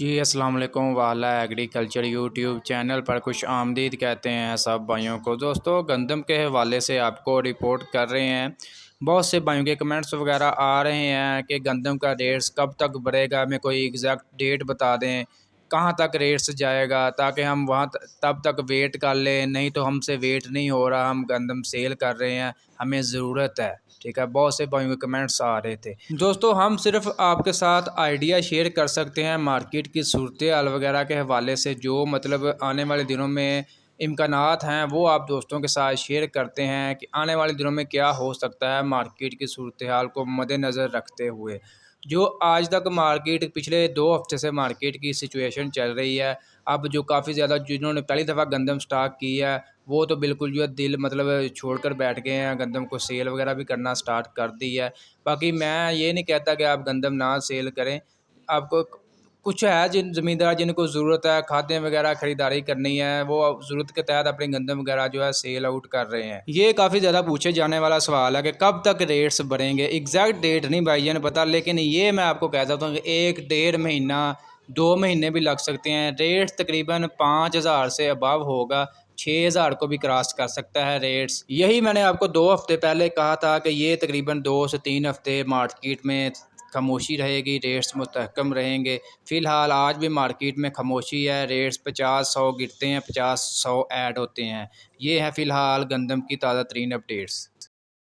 जी अस्सलाम वालेकुम वाला एग्रीकल्चर यूट्यूब चैनल पर खुश आमदीद कहते हैं सब भाइयों को। दोस्तों गंदम के हवाले से आपको रिपोर्ट कर रहे हैं। बहुत से भाइयों के कमेंट्स वगैरह आ रहे हैं कि गंदम का रेट्स कब तक बढ़ेगा, हमें कोई एग्जैक्ट डेट बता दें कहाँ तक रेट्स जाएगा, ताकि हम वहाँ तब तक वेट कर लें। नहीं तो हमसे वेट नहीं हो रहा, हम गंदम सेल कर रहे हैं, हमें ज़रूरत है। ठीक है, बहुत से भाइयों के कमेंट्स आ रहे थे। दोस्तों हम सिर्फ आपके साथ आइडिया शेयर कर सकते हैं मार्केट की सूरत हाल वगैरह के हवाले से। जो मतलब आने वाले दिनों में इम्कानात हैं वो आप दोस्तों के साथ शेयर करते हैं कि आने वाले दिनों में क्या हो सकता है मार्केट की सूरत हाल को मद्देनज़र रखते हुए। जो आज तक मार्केट पिछले 2 हफ्ते से मार्केट की सिचुएशन चल रही है, अब जो काफ़ी ज़्यादा जिन्होंने पहली दफ़ा गंदम स्टॉक की है वो तो बिल्कुल जो है दिल मतलब छोड़कर बैठ गए हैं, गंदम को सेल वगैरह भी करना स्टार्ट कर दी है। बाकी मैं ये नहीं कहता कि आप गंदम ना सेल करें। आपको कुछ है जिन ज़मींदार जिनको ज़रूरत है खादें वगैरह ख़रीदारी करनी है, वो ज़रूरत के तहत अपने गंदम वगैरह जो है सेल आउट कर रहे हैं। ये काफ़ी ज़्यादा पूछे जाने वाला सवाल है कि कब तक रेट्स बढ़ेंगे। एग्जैक्ट डेट नहीं भाई ने पता, लेकिन ये मैं आपको कह सकता हूँ कि 1 डेढ़ महीना 2 महीने भी लग सकते हैं। रेट तकरीबन 5,000 से अबव होगा, 6,000 को भी क्रॉस कर सकता है रेट्स। यही मैंने आपको 2 हफ्ते पहले कहा था कि ये तकरीबन 2 से 3 हफ्ते मार्केट में खामोशी रहेगी, रेट्स मुस्तहकम रहेंगे। फ़िलहाल आज भी मार्केट में खामोशी है, रेट्स 50-100 गिरते हैं, 50-100 ऐड होते हैं। ये है फ़िलहाल गंदम की ताज़ा तरीन अपडेट्स।